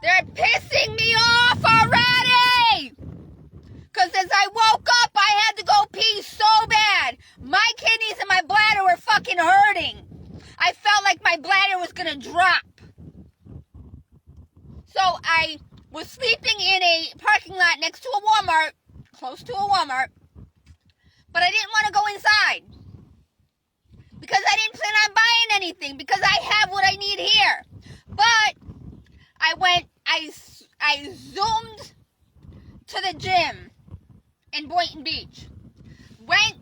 They're pissing me off already! Because as I woke up, I had to go pee so bad. My kidneys and my bladder were fucking hurting. I felt like my bladder was going to drop. So I was sleeping in a parking lot next to a Walmart, close to a Walmart, but I didn't want to go inside because I didn't plan on buying anything because I have what I need here. But I zoomed to the gym in Boynton Beach. I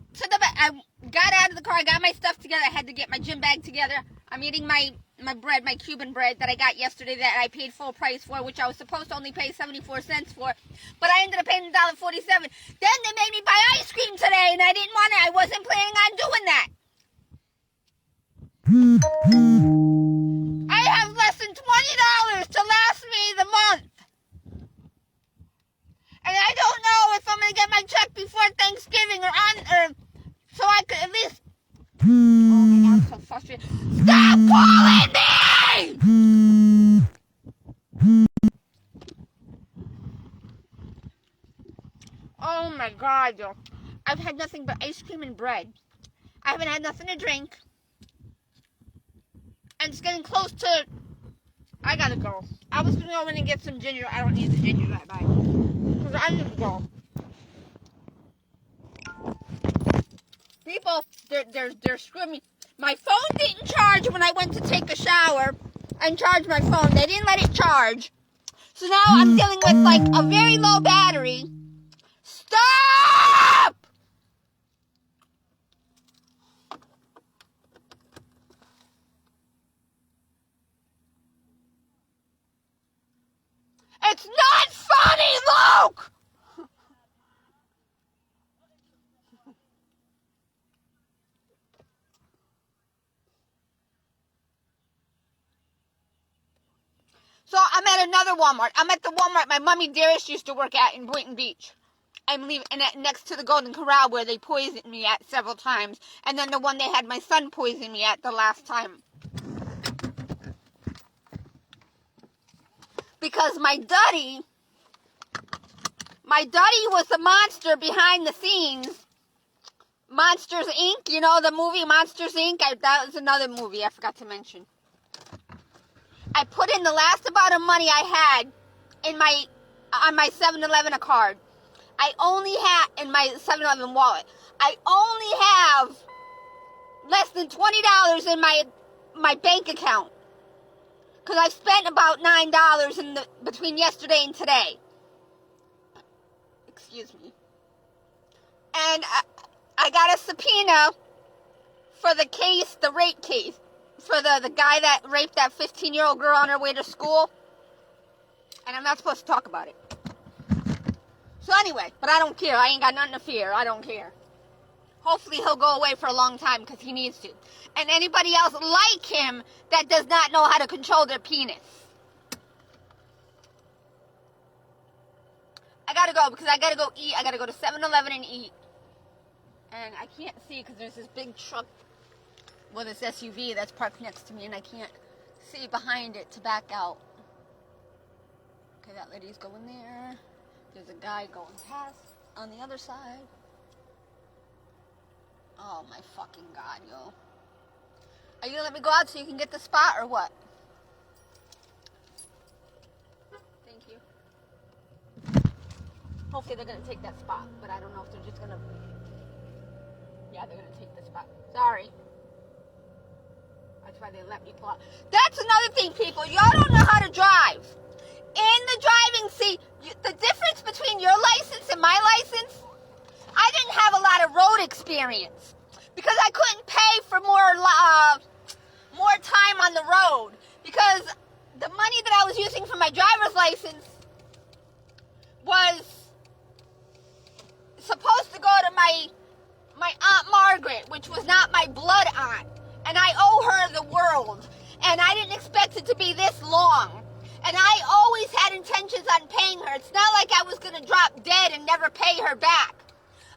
got out of the car, I got my stuff together, I had to get my gym bag together. I'm eating my bread, my Cuban bread that I got yesterday that I paid full price for, which I was supposed to only pay 74 cents for, but I ended up paying $1.47. Then they made me buy ice cream today, and I didn't want it. I wasn't planning on doing that. I have less than $20 to last me the month. And I don't know if I'm going to get my check before Thanksgiving or so I could at least... Oh my God, I'm so frustrated. Stop calling me! Oh my God, yo. I've had nothing but ice cream and bread. I haven't had nothing to drink. And it's getting close to... I gotta go. I was gonna go in and get some ginger. I don't need the ginger that bad. Because I need to go. People, they're screwing me. My phone didn't charge when I went to take a shower and charge my phone. They didn't let it charge. So now I'm dealing with like a very low battery. Stop! It's not funny, Luke! So I'm at another Walmart. I'm at the Walmart my mommy Darius used to work at in Boynton Beach. I'm leaving, and next to the Golden Corral where they poisoned me at several times. And then the one they had my son poison me at the last time. Because my daddy was the monster behind the scenes. Monsters Inc., you know the movie Monsters Inc.? That was another movie I forgot to mention. I put in the last amount of money I had on my 7-Eleven card. I only had, in my 7-Eleven wallet, I only have less than $20 in my bank account. Because I've spent about $9 between yesterday and today. Excuse me. And I got a subpoena for the case, the rape case. For the guy that raped that 15-year-old girl on her way to school. And I'm not supposed to talk about it. So anyway, but I don't care. I ain't got nothing to fear. I don't care. Hopefully he'll go away for a long time because he needs to. And anybody else like him that does not know how to control their penis. I gotta go because I gotta go eat. I gotta go to 7-Eleven and eat. And I can't see because there's this big truck with this SUV that's parked next to me and I can't see behind it to back out. Okay, that lady's going there. There's a guy going past on the other side. Oh my fucking God, yo. Are you gonna let me go out so you can get the spot or what? Thank you. Hopefully they're gonna take that spot, but I don't know if they're just gonna... Yeah, they're gonna take the spot. Sorry. That's why they let me pull out. That's another thing, people. Y'all don't know how to drive. In the driving seat, the difference between your license and my license, I didn't have a lot of road experience because I couldn't pay for more time on the road because the money that I was using for my driver's license was supposed to go to my Aunt Margaret, which was not my blood aunt. And I owe her the world. And I didn't expect it to be this long. And I always had intentions on paying her. It's not like I was going to drop dead and never pay her back.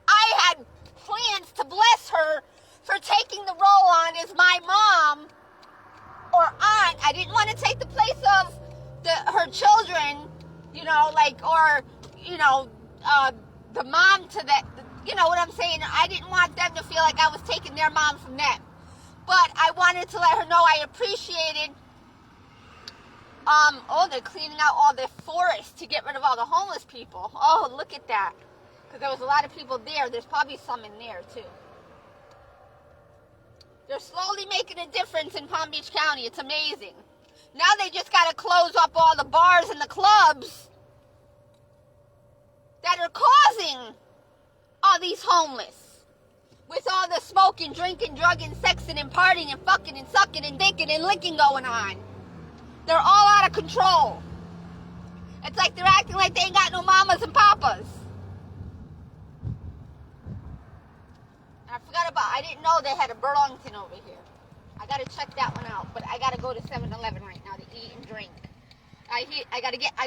I had plans to bless her for taking the role on as my mom or aunt. I didn't want to take the place of her children you know, like, or, you know, the mom to that, you know what I'm saying? I didn't want them to feel like I was taking their mom from them. But I wanted to let her know I appreciated, oh, they're cleaning out all their forests to get rid of all the homeless people. Oh, look at that. Because there was a lot of people there. There's probably some in there, too. They're slowly making a difference in Palm Beach County. It's amazing. Now they just got to close up all the bars and the clubs that are causing all these homeless. With all the smoking, drinking, drugging, sexing, and partying, and fucking, and sucking, and dicking, and licking going on. They're all out of control. It's like they're acting like they ain't got no mamas and papas. I forgot about, I didn't know they had a Burlington over here. I gotta check that one out, but I gotta go to 7-Eleven right now to eat and drink. I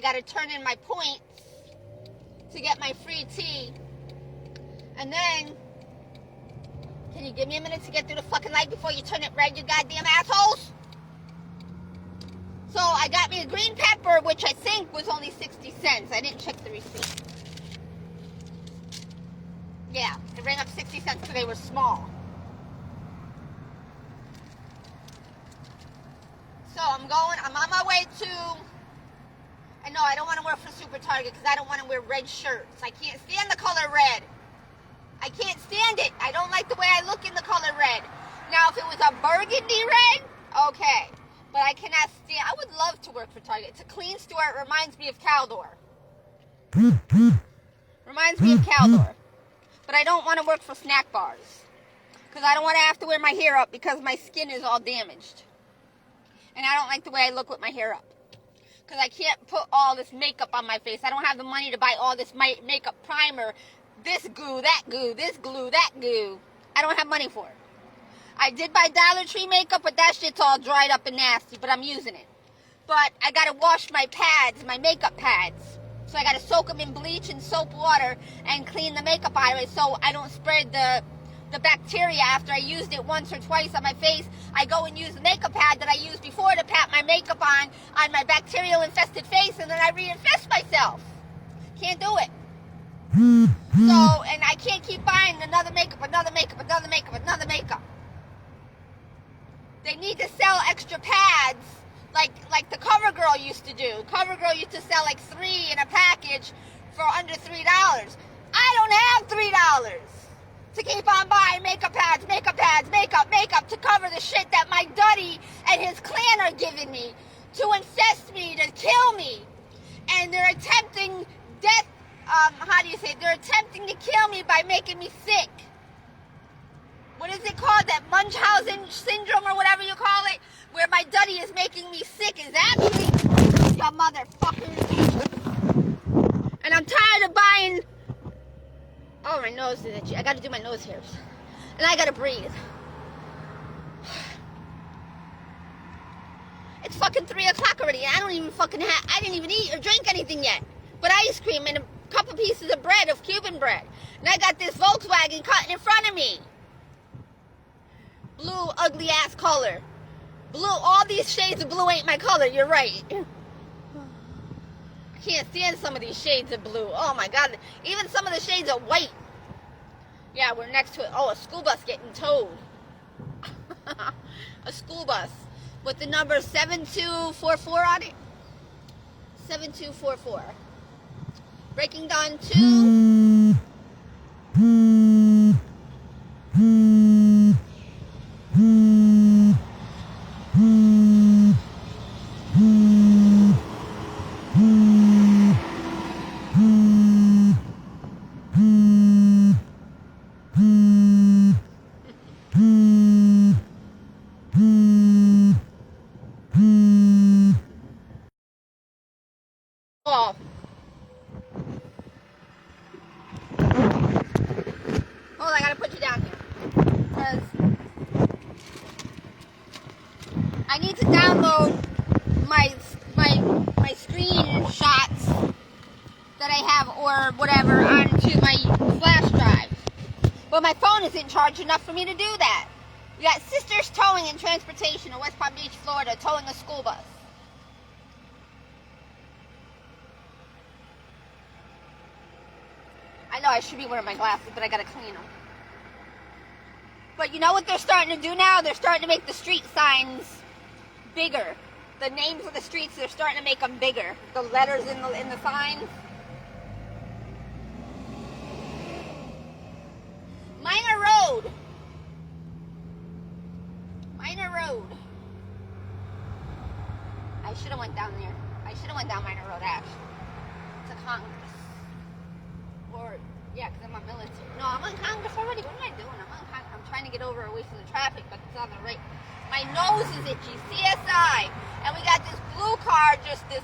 gotta turn in my points to get my free tea. And then, can you give me a minute to get through the fucking light before you turn it red, you goddamn assholes? So I got me a green pepper, which I think was only 60 cents. I didn't check the receipt. Yeah, it ran up 60 cents because they were small. So I'm on my way to, and no, I don't want to work for Super Target because I don't want to wear red shirts. I can't stand the color red. I can't stand it. I don't like the way I look in the color red. Now, if it was a burgundy red, okay. But I cannot stand, I would love to work for Target. It's a clean store. It reminds me of Caldor. Reminds me of Caldor. But I don't want to work for snack bars. Because I don't want to have to wear my hair up because my skin is all damaged. And I don't like the way I look with my hair up. Because I can't put all this makeup on my face. I don't have the money to buy all this makeup primer. This goo, that goo, this glue, that goo. I don't have money for it. I did buy Dollar Tree makeup, but that shit's all dried up and nasty, but I'm using it. But I gotta wash my pads, my makeup pads. So I gotta soak them in bleach and soap water and clean the makeup out of it so I don't spread the bacteria after I used it once or twice on my face. I go and use the makeup pad that I used before to pat my makeup on my bacterial infested face, and then I reinfest myself. Can't do it. So, and I can't keep buying another makeup. They need to sell extra pads like the CoverGirl used to do. CoverGirl used to sell like 3 in a package for under $3. I don't have $3 to keep on buying makeup pads, makeup to cover the shit that my Duddy and his clan are giving me to infest me, to kill me. And they're attempting death, they're attempting to kill me by making me sick. What is it called? That Munchausen syndrome or whatever you call it? Where my Duddy is making me sick is actually you motherfuckers. And I'm tired of buying. Oh, my nose is itchy. I gotta do my nose hairs. And I gotta breathe. It's fucking 3 o'clock already. And I don't even I didn't even eat or drink anything yet. But ice cream and a couple pieces of bread, of Cuban bread. And I got this Volkswagen cutting in front of me. Blue, ugly ass color. Blue, all these shades of blue ain't my color, you're right. I can't stand some of these shades of blue. Oh my God, even some of the shades of white. Yeah, we're next to it. Oh, a school bus getting towed. A school bus with the number 7244 on it. 7244. Breaking Dawn 2. Oh. Hold on, I gotta put you down here. Because I need to download my screenshots that I have or whatever onto my flash drive. But my phone isn't charged enough for me to do that. We got Sisters Towing and Transportation in West Palm Beach, Florida, towing a school bus. know I should be wearing my glasses, but I gotta clean them. But you know what they're starting to do now? They're starting to make the street signs bigger. The names of the streets, they're starting to make them bigger. The letters in the signs. Minor Road. Minor Road. I should have went down there. I should have went down Minor Road, actually. To Congress. Or, yeah, because I'm on military. No, I'm on Congress already. What am I doing? I'm trying to get over away from the traffic, but it's on the right. My nose is itchy. CSI. And we got this blue car, just this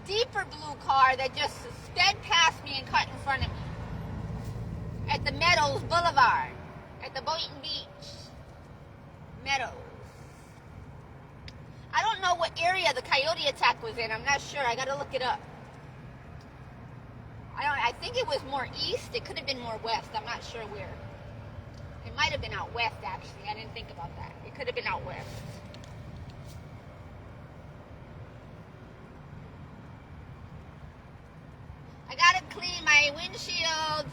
deeper blue car that just sped past me and cut in front of me. At the Meadows Boulevard. At the Boynton Beach. Meadows. I don't know what area the coyote attack was in. I'm not sure. I gotta look it up. I think it was more east. It could have been more west. I'm not sure where. It might have been out west, actually. I didn't think about that. It could have been out west. I gotta clean my windshield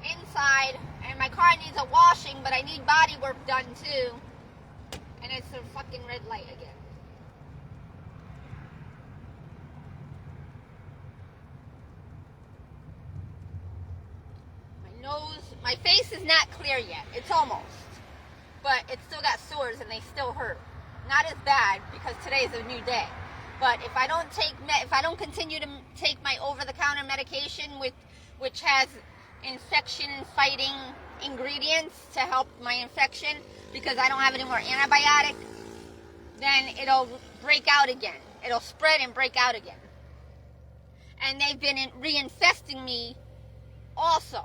inside, and my car needs a washing, but I need body work done too. And it's a fucking red light again. My face is not clear yet. It's almost. But it's still got sores and they still hurt. Not as bad because today is a new day. But if I don't continue to take my over-the-counter medication which has infection-fighting ingredients to help my infection because I don't have any more antibiotic, then it'll break out again. It'll spread and break out again. And they've been reinfesting me also.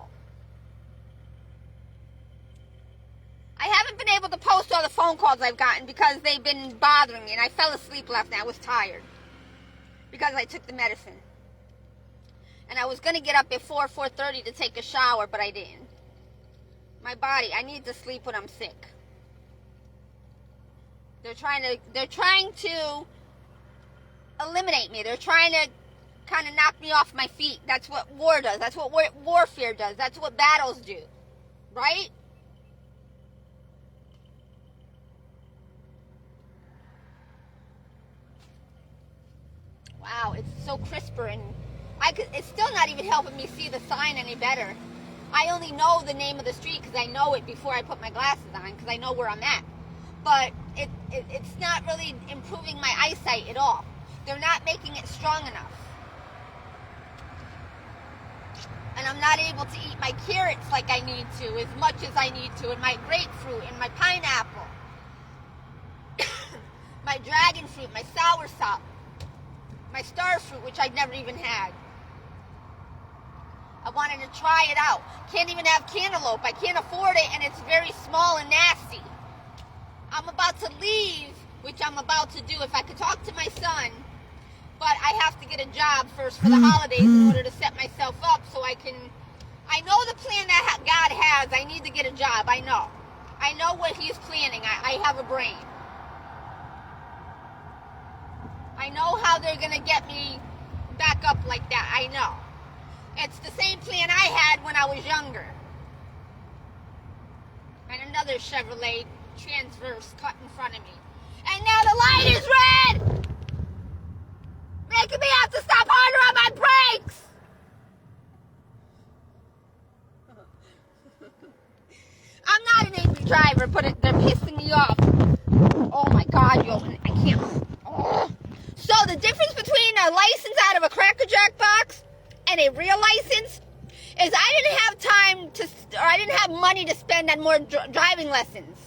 I haven't been able to post all the phone calls I've gotten because they've been bothering me, and I fell asleep last night. I was tired because I took the medicine. And I was going to get up at 4:30 to take a shower, but I didn't. My body, I need to sleep when I'm sick. They're trying to eliminate me. They're trying to kind of knock me off my feet. That's what war does. That's what warfare does. That's what battles do. Right? Wow, it's so crisper, and it's still not even helping me see the sign any better. I only know the name of the street because I know it before I put my glasses on because I know where I'm at. But it's not really improving my eyesight at all. They're not making it strong enough. And I'm not able to eat my carrots like I need to, as much as I need to, and my grapefruit, and my pineapple, my dragon fruit, my soursop, my star fruit, which I'd never even had. I wanted to try it out. Can't even have cantaloupe. I can't afford it, and it's very small and nasty. I'm about to leave, which I'm about to do if I could talk to my son, but I have to get a job first for the holidays in order to set myself up so I know the plan that God has. I need to get a job. I know what he's planning. I have a brain. I know how they're going to get me back up like that. I know. It's the same plan I had when I was younger. And another Chevrolet Transverse cut in front of me. And now the light is red! Making me have to stop harder on my brakes! I'm not an angry driver, but they're pissing me off. Oh my God, I can't. Oh. So the difference between a license out of a Cracker Jack box and a real license is I didn't have money to spend on more driving lessons.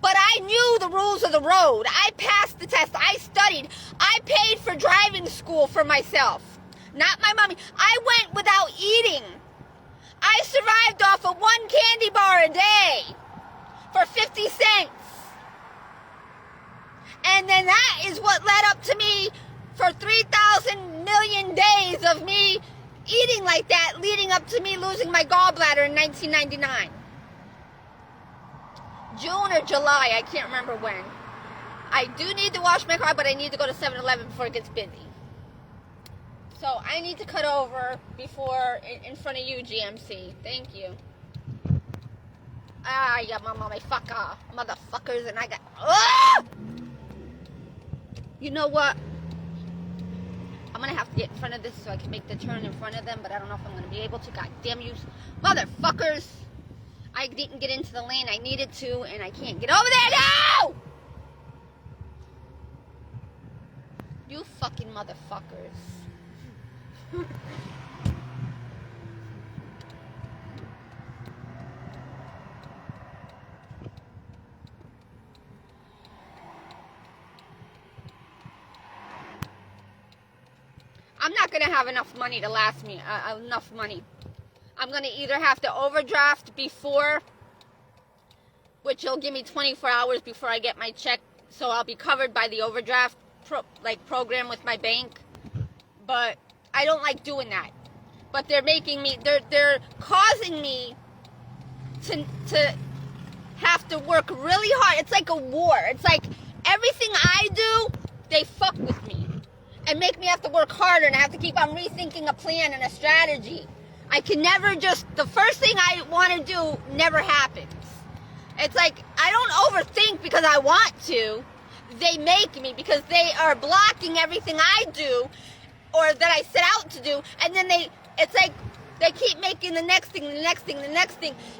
But I knew the rules of the road. I passed the test. I studied. I paid for driving school for myself. Not my mommy. I went without eating. I survived off of one candy bar a day for 50 cents. And then that is what led up to me for 3,000 million days of me eating like that, leading up to me losing my gallbladder in 1999. June or July, I can't remember when. I do need to wash my car, but I need to go to 7-Eleven before it gets busy. So I need to cut over before in front of you, GMC. Thank you. Ah, yeah, motherfuckers, and I got. Ah! You know what? I'm gonna have to get in front of this so I can make the turn in front of them, but I don't know if I'm gonna be able to. God damn you, motherfuckers! I didn't get into the lane I needed to, and I can't get over there now! You fucking motherfuckers. I'm not going to have enough money to last me, enough money. I'm going to either have to overdraft before, which will give me 24 hours before I get my check, so I'll be covered by the overdraft program with my bank. But I don't like doing that. But they're making me, they're causing me to have to work really hard. It's like a war. It's like everything I do, they fuck with me and make me have to work harder, and I have to keep on rethinking a plan and a strategy. I can never just, the first thing I want to do never happens. It's like I don't overthink because I want to. They make me because they are blocking everything I do or that I set out to do, and then it's like they keep making the next thing,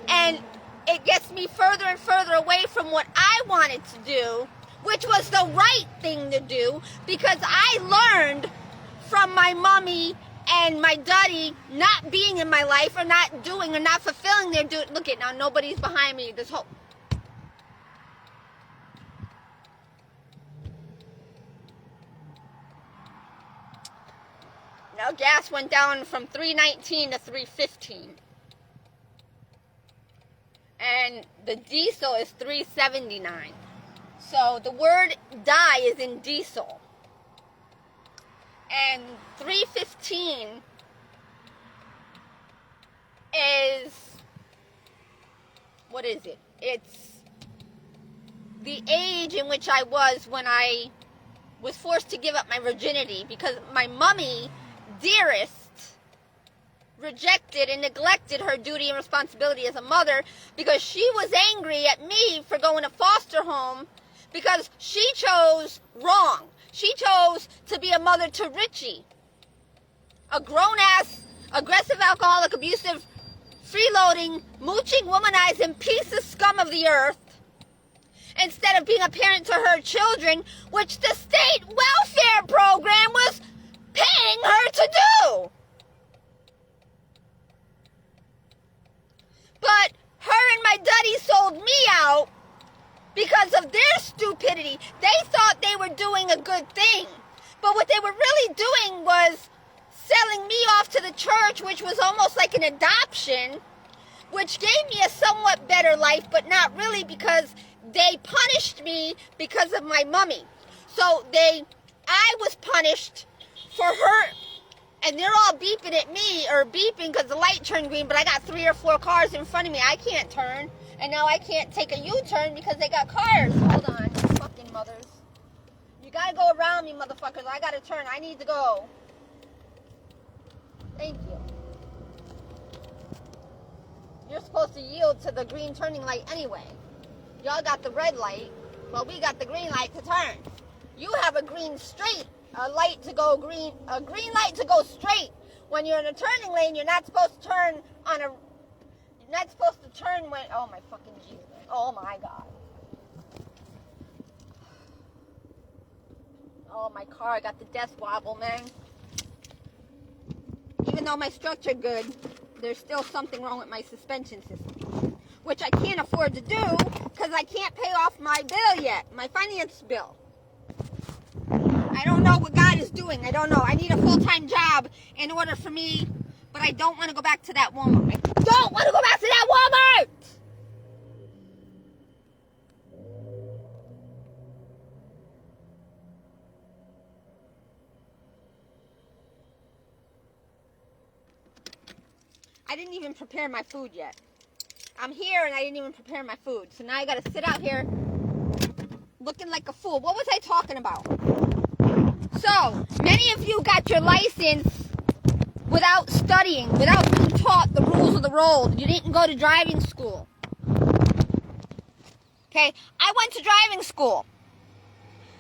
and it gets me further and further away from what I wanted to do, which was the right thing to do, because I learned from my mommy and my daddy not being in my life or not doing or not fulfilling their duty. Look at now, nobody's behind me. This whole... Now gas went down from $3.19 to $3.15. And the diesel is $3.79. So the word die is in diesel. And $3.15 is, what is it? It's the age in which I was when I was forced to give up my virginity because my mommy, dearest, rejected and neglected her duty and responsibility as a mother because she was angry at me for going to foster home because she chose wrong. She chose to be a mother to Richie, a grown-ass, aggressive, alcoholic, abusive, freeloading, mooching, womanizing piece of scum of the earth, instead of being a parent to her children, which the state welfare program was paying her to do. But her and my daddy sold me out because of their stupidity. They thought they were doing a good thing. But what they were really doing was selling me off to the church, which was almost like an adoption, which gave me a somewhat better life, but not really, because they punished me because of my mommy. So I was punished for her, and they're all beeping at me, or beeping because the light turned green, but I got 3 or 4 cars in front of me. I can't turn, and now I can't take a U-turn because they got cars. Hold on, you fucking mothers. You gotta go around me, motherfuckers. I gotta turn. I need to go. Thank you. You're supposed to yield to the green turning light anyway. Y'all got the red light, well, we got the green light to turn. You have a green straight. A light to go green, a green light to go straight. When you're in a turning lane, you're not supposed to turn you're not supposed to turn when, oh my fucking Jesus, oh my God. Oh, my car, I got the death wobble, man. Even though my structure good, there's still something wrong with my suspension system, which I can't afford to do because I can't pay off my bill yet, my finance bill. I don't know what God is doing. I don't know. I need a full-time job in order for me, but I don't want to go back to that Walmart. I don't want to go back to that Walmart! I didn't even prepare my food yet. I'm here and I didn't even prepare my food. So now I got to sit out here looking like a fool. What was I talking about? So, many of you got your license without studying, without being taught the rules of the road. You didn't go to driving school. Okay, I went to driving school.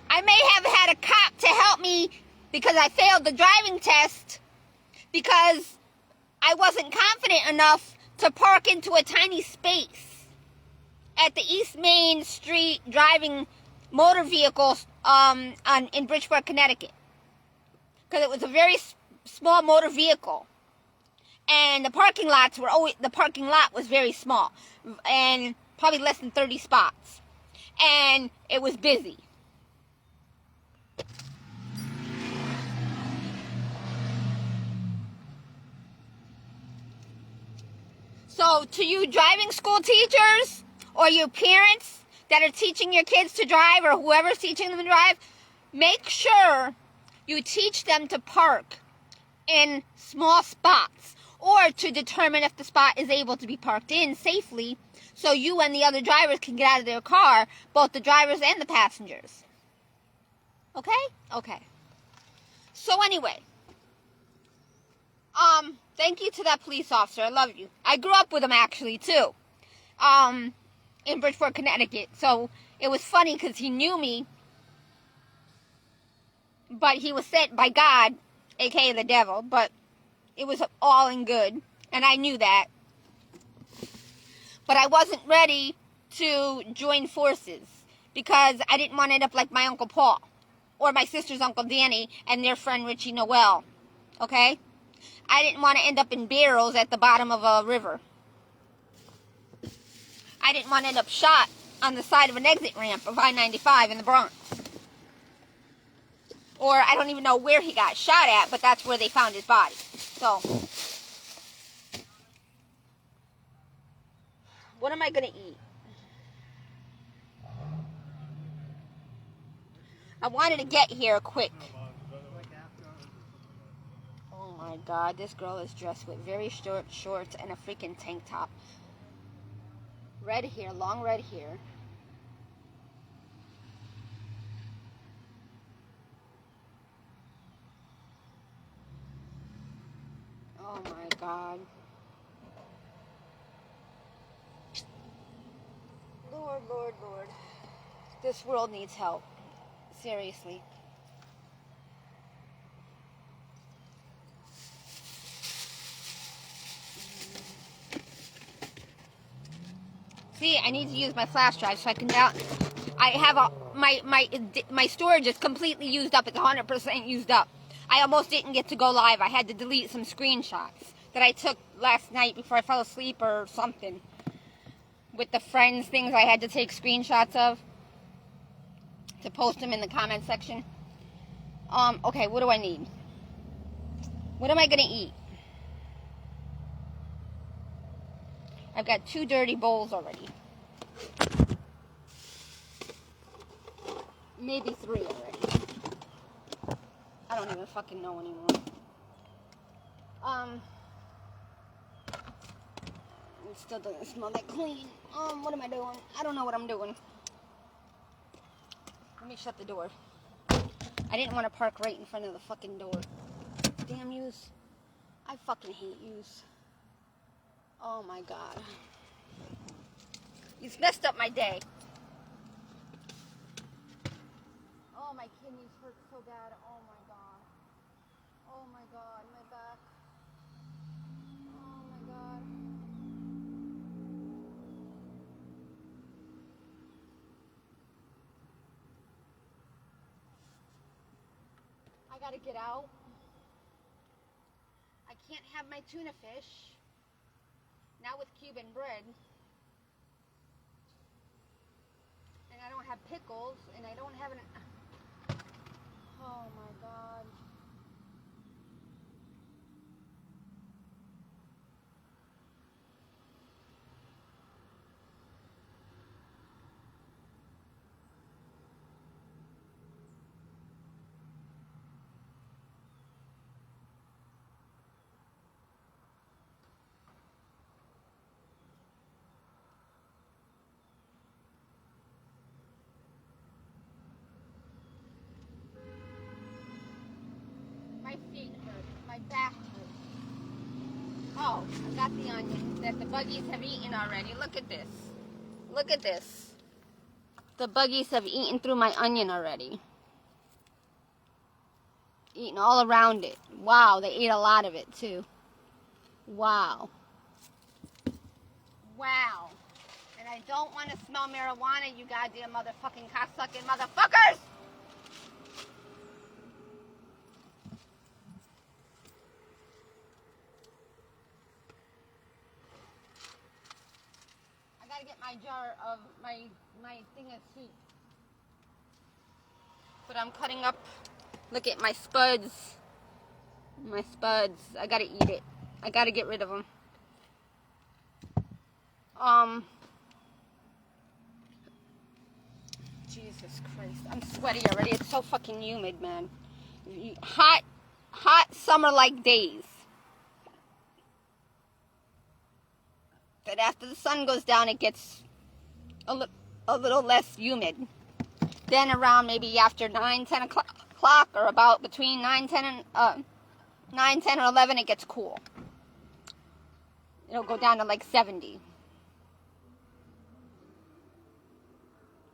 I may have had a cop to help me because I failed the driving test because I wasn't confident enough to park into a tiny space at the East Main Street driving motor vehicles in Bridgeport, Connecticut. Because it was a very small motor vehicle. And the parking lot was very small. And probably less than 30 spots. And it was busy. So to you driving school teachers or your parents that are teaching your kids to drive or whoever's teaching them to drive, make sure you teach them to park in small spots or to determine if the spot is able to be parked in safely so you and the other drivers can get out of their car, both the drivers and the passengers. Okay? Okay. So anyway, thank you to that police officer. I love you. I grew up with him actually too, in Bridgeport, Connecticut. So it was funny because he knew me, but he was sent by God, aka the devil. But it was all in good, and I knew that. But I wasn't ready to join forces because I didn't want to end up like my Uncle Paul or my sister's Uncle Danny and their friend Richie Noel. Okay? I didn't want to end up in barrels at the bottom of a river. I didn't want to end up shot on the side of an exit ramp of I-95 in the Bronx. Or I don't even know where he got shot at, but that's where they found his body. So, what am I going to eat? I wanted to get here quick. Oh my God, this girl is dressed with very short shorts and a freaking tank top. Red hair, long red hair. Oh my God. Lord, Lord, Lord. This world needs help. Seriously. See, I need to use my flash drive so I can down. I have my storage is completely used up. It's 100% used up. I almost didn't get to go live. I had to delete some screenshots that I took last night before I fell asleep or something. With the friends things I had to take screenshots of to post them in the comment section. Okay, what do I need? What am I gonna eat? I've got 2 dirty bowls already. Maybe 3 already. I don't even fucking know anymore. It still doesn't smell that clean. What am I doing? I don't know what I'm doing. Let me shut the door. I didn't want to park right in front of the fucking door. Damn yous. I fucking hate yous. Oh my God. You've messed up my day. Oh, my kidneys hurt so bad. Oh my God. Oh my God, my back. Oh my God. I gotta get out. I can't have my tuna fish. Not with Cuban bread. And I don't have pickles, and I don't have an... Oh my God. My feet hurt. My back hurt. Oh, I got the onions that the buggies have eaten already. Look at this. Look at this. The buggies have eaten through my onion already. Eating all around it. Wow, they ate a lot of it too. Wow. Wow. And I don't want to smell marijuana, you goddamn motherfucking cocksucking motherfuckers! I gotta get my jar of my thing of soup. But I'm cutting up. Look at my spuds. My spuds. I gotta eat it. I gotta get rid of them. Jesus Christ. I'm sweaty already. It's so fucking humid, man. Hot summer-like days. But after the sun goes down, it gets a little less humid. Then around maybe after 9, 10 o'clock, or about between 9, 10, and 9, 10, or 11, it gets cool. It'll go down to like 70.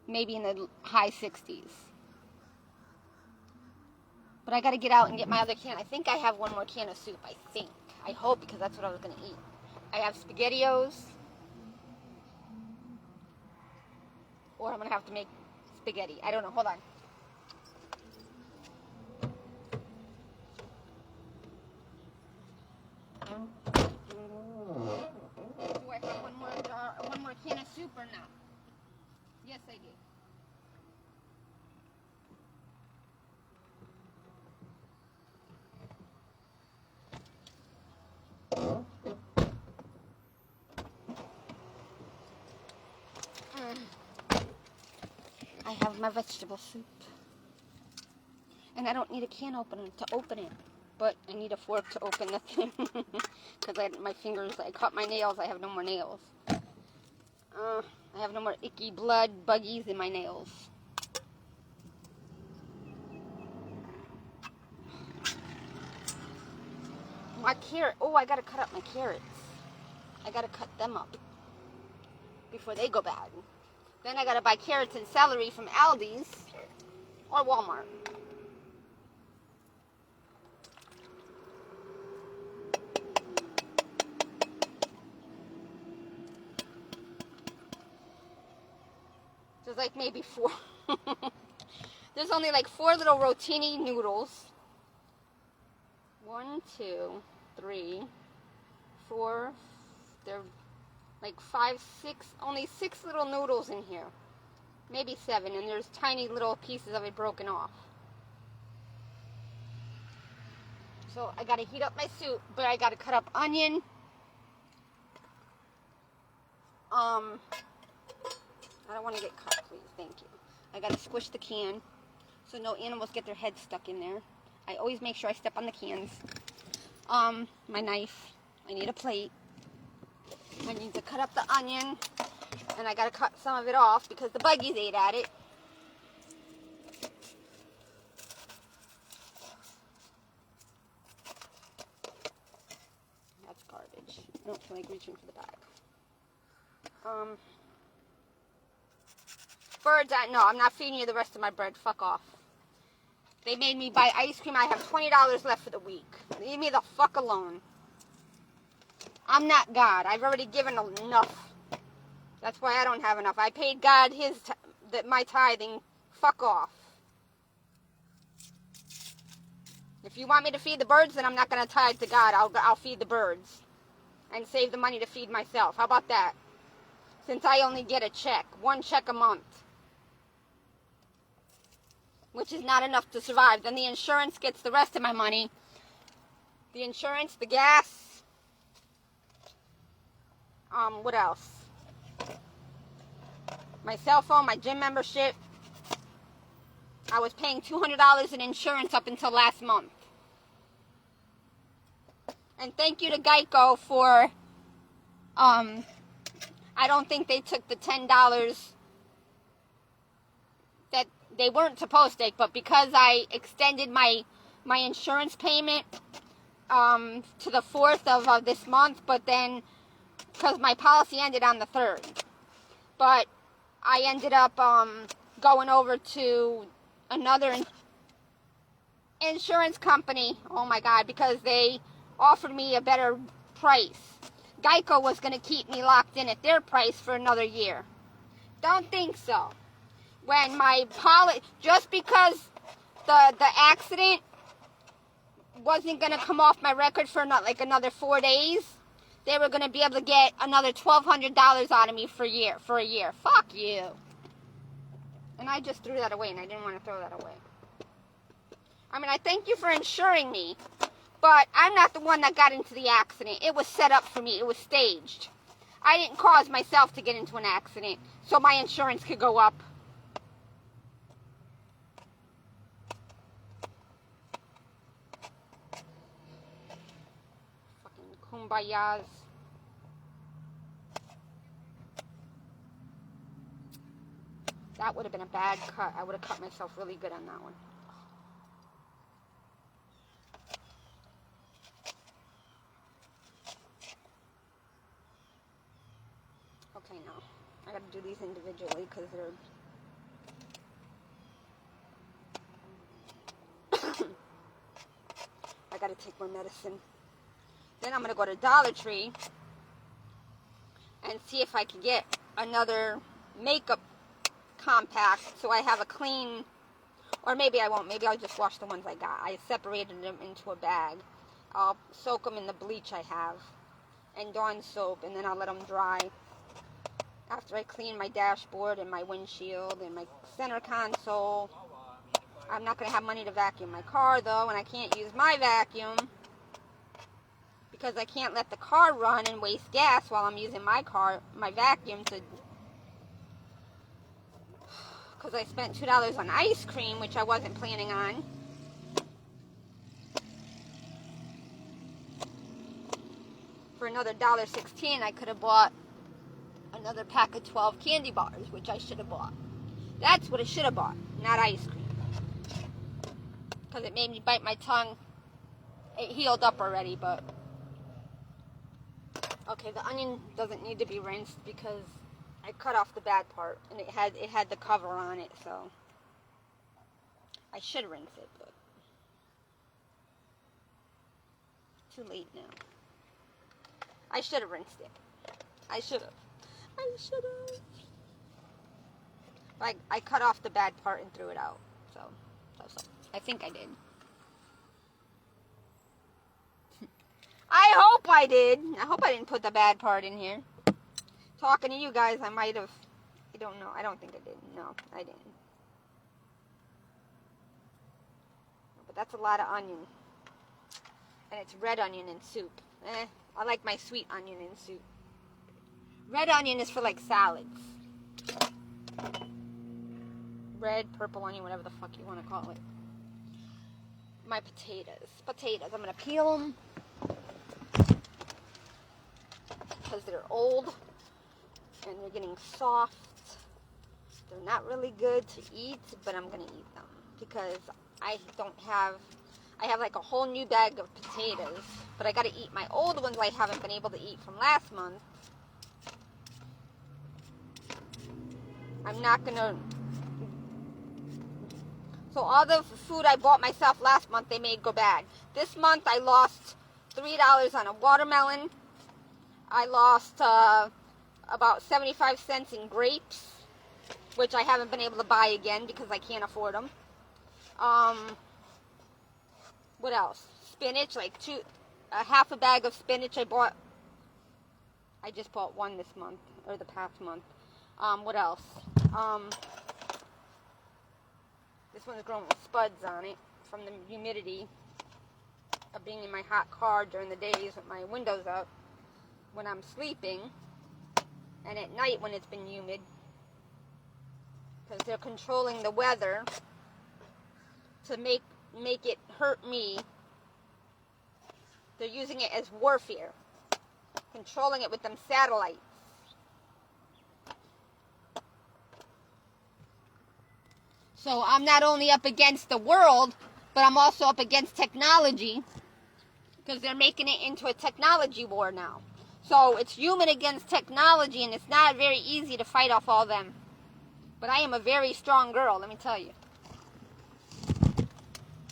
Maybe in the high 60s. But I gotta get out and get my other can. I think I have one more can of soup, I think. I hope, because that's what I was gonna eat. I have SpaghettiOs. Or I'm gonna have to make spaghetti. I don't know, hold on. Do I have one more can of soup or not? Yes, I do. I have my vegetable soup. And I don't need a can opener to open it. But I need a fork to open the thing. Because my fingers, I cut my nails. I have no more nails. I have no more icky blood buggies in my nails. My carrot. Oh, I gotta cut up my carrots. I gotta cut them up before they go bad. Then I gotta buy carrots and celery from Aldi's or Walmart. There's like maybe 4. There's only like 4 little rotini noodles. 1, 2, 3, 4. They're like 5, 6. Only 6 little noodles in here. Maybe 7. And there's tiny little pieces of it broken off. So I gotta heat up my soup, but I gotta cut up onion. I don't want to get cut, please. Thank you. I gotta squish the can so no animals get their heads stuck in there. I always make sure I step on the cans. My knife. I need a plate. I need to cut up the onion, and I gotta cut some of it off because the buggies ate at it. That's garbage. I don't feel like reaching for the bag. Birds, no, I'm not feeding you the rest of my bread. Fuck off. They made me buy ice cream. I have $20 left for the week. Leave me the fuck alone. I'm not God. I've already given enough. That's why I don't have enough. I paid God my tithing. Fuck off. If you want me to feed the birds, then I'm not going to tithe to God. I'll feed the birds and save the money to feed myself. How about that? Since I only get a check. 1 check a month. Which is not enough to survive. Then the insurance gets the rest of my money. The insurance, the gas. What else? My cell phone, my gym membership. I was paying $200 in insurance up until last month. And thank you to Geico for, I don't think they took the $10 that they weren't supposed to take, but because I extended my insurance payment to the 4th of this month, but then, because my policy ended on the 3rd. But I ended up going over to another insurance company, oh my God, because they offered me a better price. Geico was going to keep me locked in at their price for another year. Don't think so. When my policy, just because the accident wasn't going to come off my record for not like another 4 days, they were going to be able to get another $1,200 out of me for a year. Fuck you. And I just threw that away, and I didn't want to throw that away. I mean, I thank you for insuring me, but I'm not the one that got into the accident. It was set up for me. It was staged. I didn't cause myself to get into an accident so my insurance could go up. Fucking kumbayas. That would have been a bad cut. I would have cut myself really good on that one. Okay, now I gotta do these individually because they're I gotta take more medicine. Then I'm gonna go to Dollar Tree and see if I can get another makeup compact so I have a clean, or maybe I won't. Maybe I'll just wash the ones I got. I separated them into a bag. I'll soak them in the bleach I have and Dawn soap, and then I'll let them dry. After I clean my dashboard and my windshield and my center console. I'm not going to have money to vacuum my car though, and I can't use my vacuum because I can't let the car run and waste gas while I'm using my vacuum because I spent $2 on ice cream, which I wasn't planning on. For another $1.16, I could have bought another pack of 12 candy bars, which I should have bought. That's what I should have bought, not ice cream. Because it made me bite my tongue. It healed up already, but... Okay, the onion doesn't need to be rinsed because I cut off the bad part, and it had the cover on it, so... I should rinse it, but... Too late now. I should have rinsed it. I should have. I cut off the bad part and threw it out. So I think I did. I hope I did. I hope I didn't put the bad part in here. Talking to you guys, I might have. I don't know. I don't think I did. No, I didn't. But that's a lot of onion. And it's red onion in soup. I like my sweet onion in soup. Red onion is for like salads. Red, purple onion, whatever the fuck you want to call it. My potatoes. I'm going to peel them. Because they're old. And they're getting soft. They're not really good to eat, but I'm going to eat them. Because I have like a whole new bag of potatoes. But I got to eat my old ones I haven't been able to eat from last month. I'm not going to... So all the food I bought myself last month, they made go bad. This month I lost $3 on a watermelon. I lost about 75 cents in grapes, which I haven't been able to buy again because I can't afford them. What else? Spinach, like a half a bag of spinach I bought. I just bought one this month, or the past month. What else? This one's grown with spuds on it from the humidity of being in my hot car during the days with my windows up when I'm sleeping, and at night when it's been humid, because they're controlling the weather to make it hurt me. They're using it as warfare, controlling it with them satellites. So I'm not only up against the world, but I'm also up against technology. because they're making it into a technology war now. So it's human against technology, and it's not very easy to fight off all them. But I am a very strong girl, let me tell you.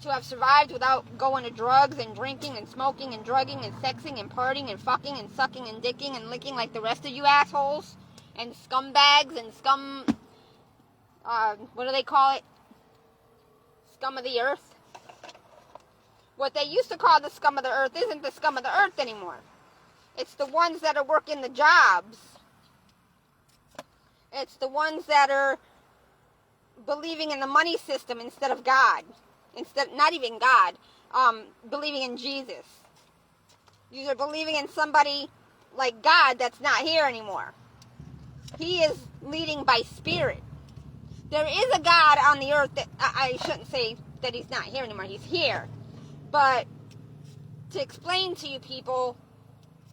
To have survived without going to drugs and drinking and smoking and drugging and sexing and partying and fucking and sucking and dicking and licking like the rest of you assholes and scumbags and what do they call it? Scum of the earth. What they used to call the scum of the earth isn't the scum of the earth anymore. It's the ones that are working the jobs. It's the ones that are believing in the money system instead of God. Not even God, believing in Jesus. You're believing in somebody like God that's not here anymore. He is leading by spirit. There is a God on the earth that, I shouldn't say that he's not here anymore, he's here. But to explain to you people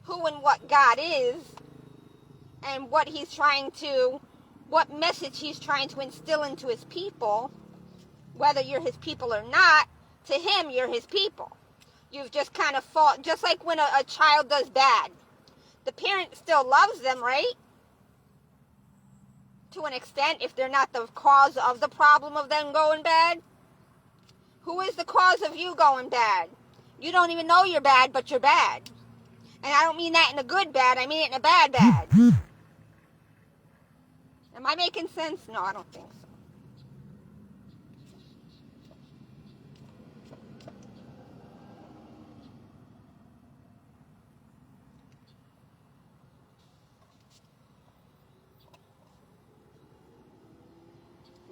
who and what God is, and what message he's trying to instill into his people, whether you're his people or not, to him, you're his people. You've just kind of fought, just like when a child does bad. The parent still loves them, right? To an extent, if they're not the cause of the problem of them going bad. Who is the cause of you going bad? You don't even know you're bad, but you're bad. And I don't mean that in a good bad, I mean it in a bad bad. Am I making sense? No, I don't think so.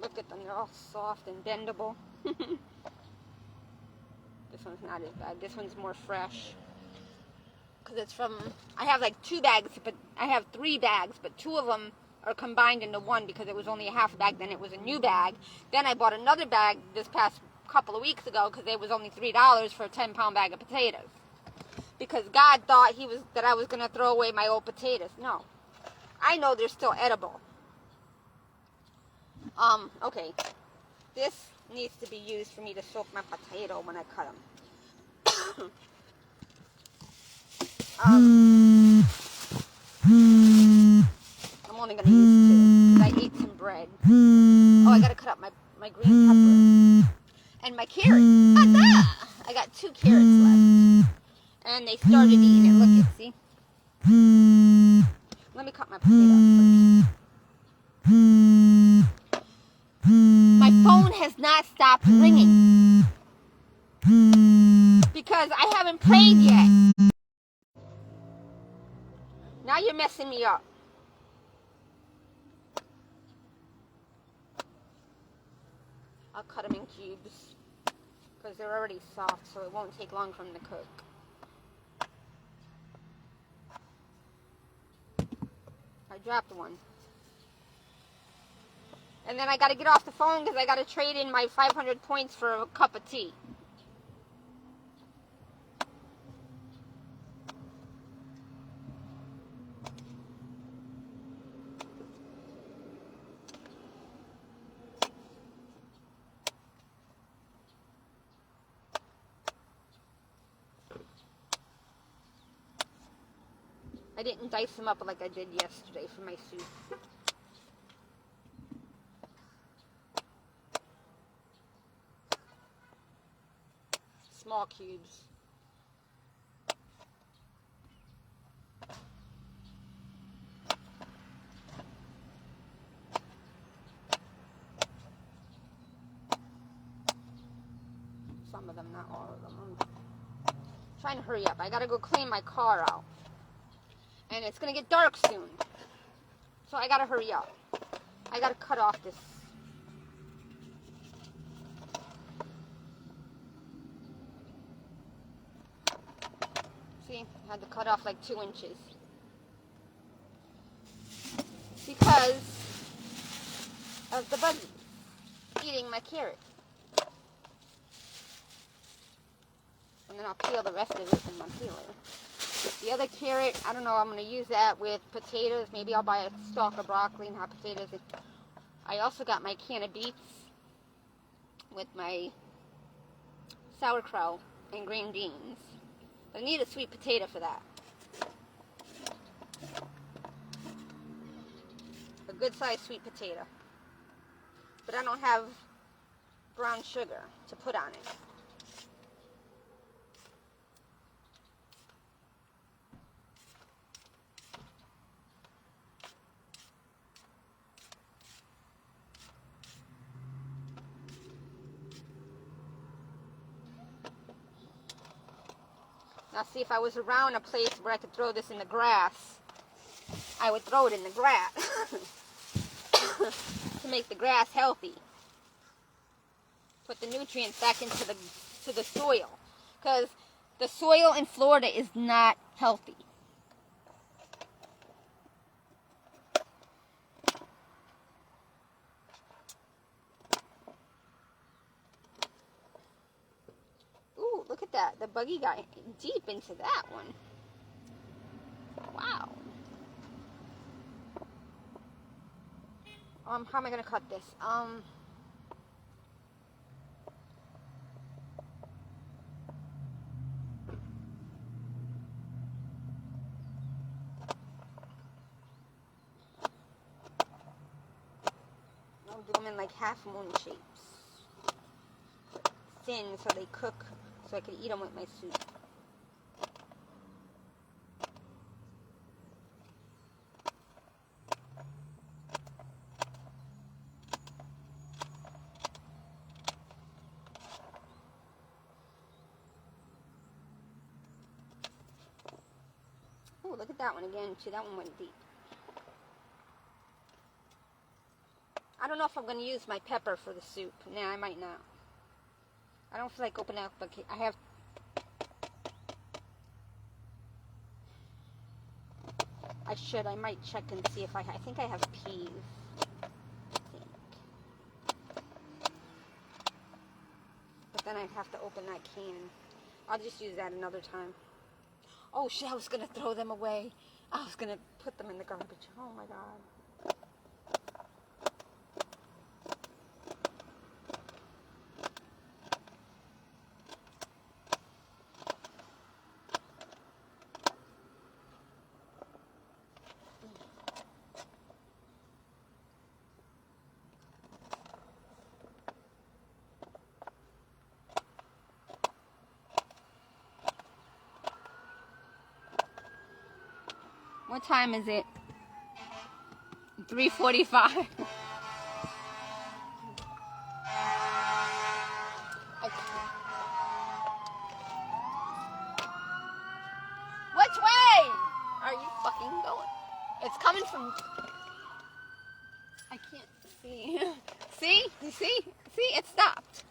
Look at them, they're all soft and bendable. This one's not as bad. This one's more fresh. Because it's from, I have like 2 bags, but I have 3 bags, but 2 of them are combined into one because it was only a half bag, then it was a new bag. Then I bought another bag this past couple of weeks ago because it was only $3 for a 10-pound bag of potatoes. Because God thought that I was going to throw away my old potatoes. No. I know they're still edible. Okay. This needs to be used for me to soak my potato when I cut them. I'm only going to use 2 because I ate some bread. Oh, I got to cut up my green pepper and my carrot. I got 2 carrots left. And they started eating it. Look at, see? Let me cut my potato up first. My phone has not stopped ringing because I haven't prayed yet. Now you're messing me up. I'll cut them in cubes because they're already soft, so it won't take long for them to cook. I dropped one. And then I got to get off the phone because I got to trade in my 500 points for a cup of tea. I didn't dice them up like I did yesterday for my soup. Small cubes. Some of them, not all of them. I'm trying to hurry up. I gotta go clean my car out. And it's gonna get dark soon. So I gotta hurry up. I gotta cut off this. See, I had to cut off like 2 inches. Because of the buggy eating my carrot. And then I'll peel the rest of it in my peeler. The other carrot, I don't know, I'm going to use that with potatoes. Maybe I'll buy a stalk of broccoli and have potatoes. I also got my can of beets with my sauerkraut and green beans. But I need a sweet potato for that. A good sized sweet potato. But I don't have brown sugar to put on it. Now see, if I was around a place where I could throw this in the grass, I would throw it in the grass to make the grass healthy. Put the nutrients back into the soil, because the soil in Florida is not healthy. Ooh, look at that. The buggy got deep into that one. Wow. How am I gonna cut this? I'll do them in like half moon shapes. Thin so they cook, so I can eat them with my soup. Oh, look at that one again. See, that one went deep. I don't know if I'm going to use my pepper for the soup. Nah, I might not. I don't feel like opening up, but I have... I should. I might check and see if I think I have peas. I think. But then I'd have to open that can. I'll just use that another time. Oh shit, I was going to throw them away. I was going to put them in the garbage. Oh my god. What time is it? 3:45. Which way are you fucking going? It's coming from... I can't see. See? You see? See? It stopped.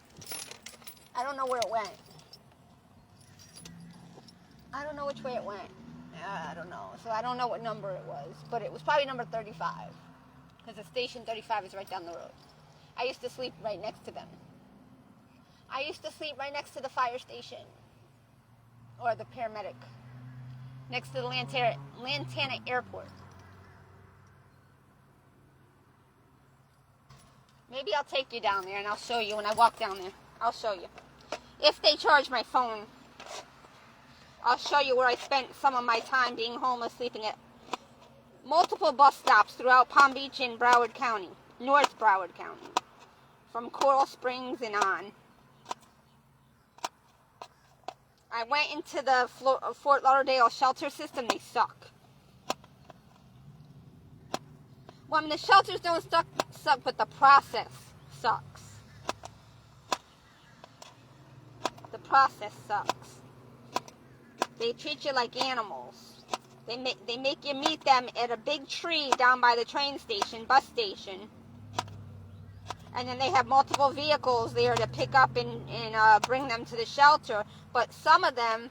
I don't know where it went. I don't know which way it went. I don't know. So I don't know what number it was. But it was probably number 35. Because the station 35 is right down the road. I used to sleep right next to them. I used to sleep right next to the fire station. Or the paramedic. Next to the Lantana Airport. Maybe I'll take you down there and I'll show you when I walk down there. I'll show you. If they charge my phone, I'll show you where I spent some of my time being homeless, sleeping at multiple bus stops throughout Palm Beach and Broward County, North Broward County, from Coral Springs and on. I went into the Fort Lauderdale shelter system. They suck. Well, I mean, the shelters don't suck, but the process sucks. The process sucks. They treat you like animals. They make you meet them at a big tree down by the train station, bus station. And then they have multiple vehicles there to pick up and bring them to the shelter. But some of them,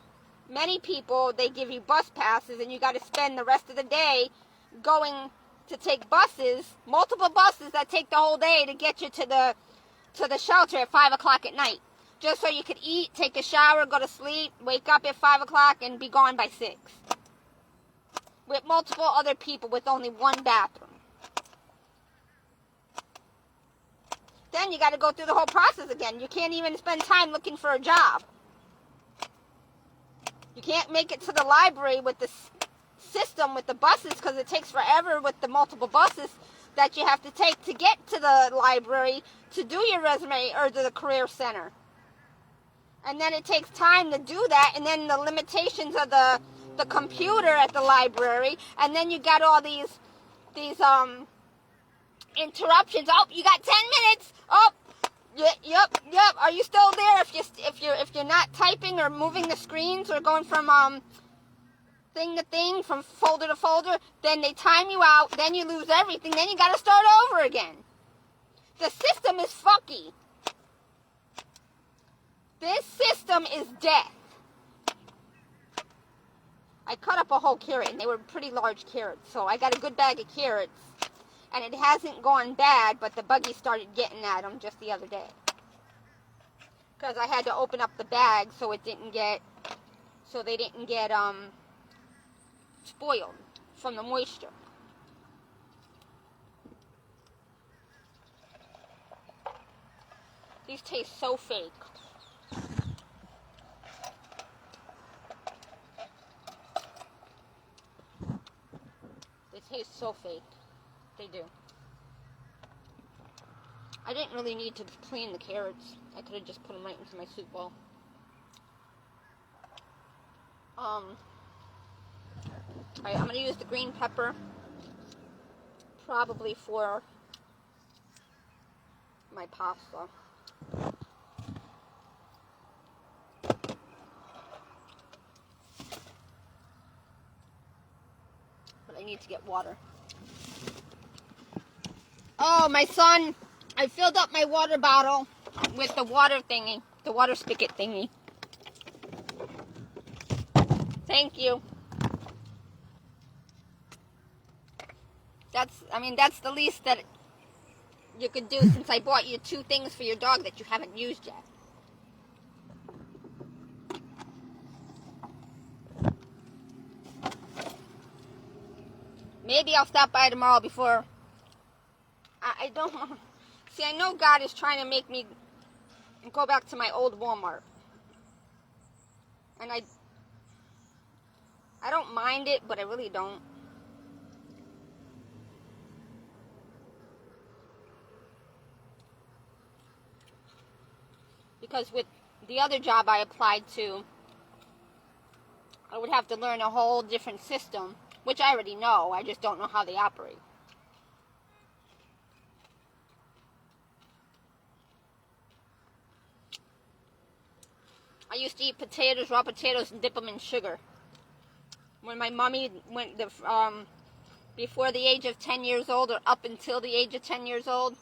many people, they give you bus passes and you got to spend the rest of the day going to take buses, multiple buses that take the whole day to get you to the shelter at 5 o'clock at night. Just so you could eat, take a shower, go to sleep, wake up at 5 o'clock and be gone by 6. With multiple other people with only one bathroom. Then you got to go through the whole process again. You can't even spend time looking for a job. You can't make it to the library with the system with the buses because it takes forever with the multiple buses that you have to take to get to the library to do your resume or to the career center. And then it takes time to do that, and then the limitations of the computer at the library, and then you got all these interruptions. Oh, you got 10 minutes. Oh, yep. Are you still there? If you're not typing or moving the screens or going from thing to thing, from folder to folder, then they time you out. Then you lose everything. Then you got to start over again. The system is fucky. This system is death. I cut up a whole carrot, and they were pretty large carrots, so I got a good bag of carrots. And it hasn't gone bad, but the buggy started getting at them just the other day. Because I had to open up the bag so they didn't get spoiled from the moisture. These taste so fake. They taste so fake. They do. I didn't really need to clean the carrots. I could have just put them right into my soup bowl. I'm going to use the green pepper probably for my pasta. But I need to get water. Oh, my son, I filled up my water bottle with the water thingy, the water spigot thingy. Thank you. That's the least that you could do since I bought you 2 things for your dog that you haven't used yet. Maybe I'll stop by tomorrow before... I don't... See, I know God is trying to make me go back to my old Walmart. And I don't mind it, but I really don't. Because with the other job I applied to, I would have to learn a whole different system, which I already know. I just don't know how they operate. I used to eat potatoes, raw potatoes, and dip them in sugar. When my mommy went before the age of 10 years old, or up until the age of 10 years old,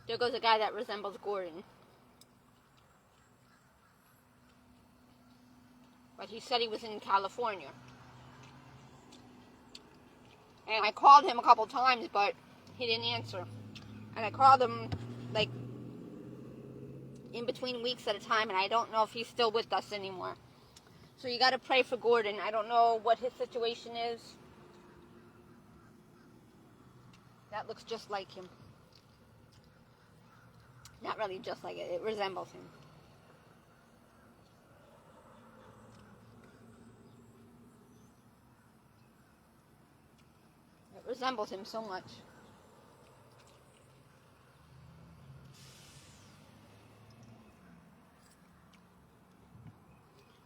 there goes a guy that resembles Gordon. But he said he was in California. And I called him a couple times, but he didn't answer. And I called him, like, in between weeks at a time, and I don't know if he's still with us anymore. So you got to pray for Gordon. I don't know what his situation is. That looks just like him. Not really just like it. It resembles him. It resembles him so much.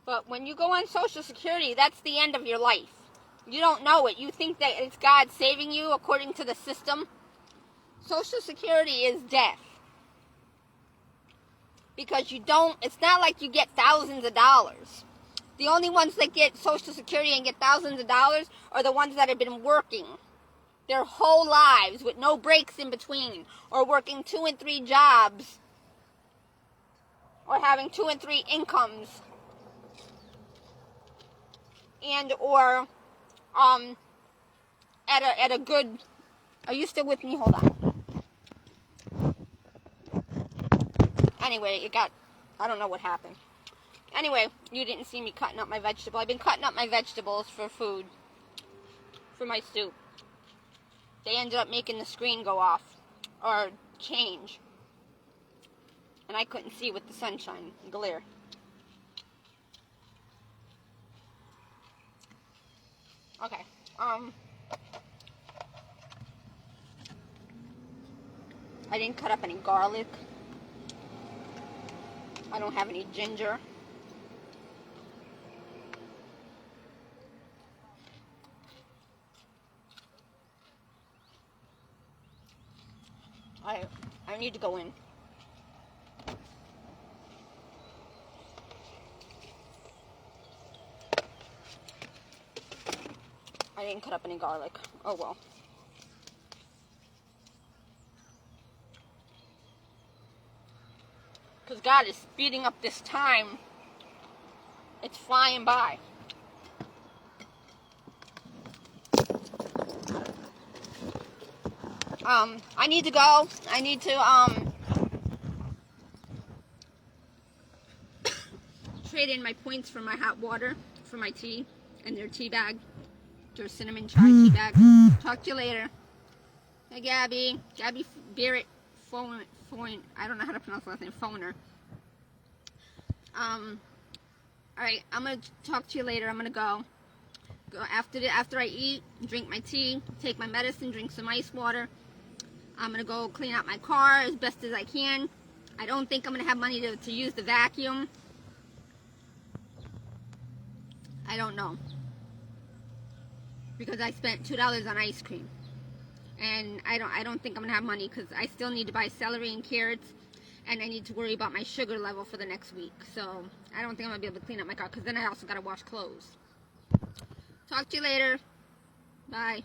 But when you go on Social Security, that's the end of your life. You don't know it. You think that it's God saving you according to the system. Social Security is death. Because it's not like you get thousands of dollars. The only ones that get Social Security and get thousands of dollars are the ones that have been working their whole lives with no breaks in between, or working 2 and 3 jobs, or having 2 and 3 incomes, and or at a good... Are you still with me? Hold on. Anyway, I don't know what happened. Anyway, you didn't see me cutting up my vegetable. I've been cutting up my vegetables for food, for my soup. They ended up making the screen go off, or change. And I couldn't see with the sunshine glare. Okay. I didn't cut up any garlic. I don't have any ginger. I need to go in. I didn't cut up any garlic. Oh well. Because God is speeding up this time. It's flying by. I need to go. I need to, trade in my points for my hot water, for my tea, and their tea bag. Their cinnamon chai tea bag. Talk to you later. Hey, Gabby. Gabby Barrett Phone. I don't know how to pronounce the last name. Phoner. Alright, I'm gonna talk to you later. I'm gonna go. After I eat, drink my tea, take my medicine, drink some ice water. I'm gonna go clean out my car as best as I can. I don't think I'm gonna have money to use the vacuum. I don't know. Because I spent $2 on ice cream. And I don't think I'm gonna have money because I still need to buy celery and carrots, and I need to worry about my sugar level for the next week. So I don't think I'm gonna be able to clean up my car because then I also gotta wash clothes. Talk to you later. Bye.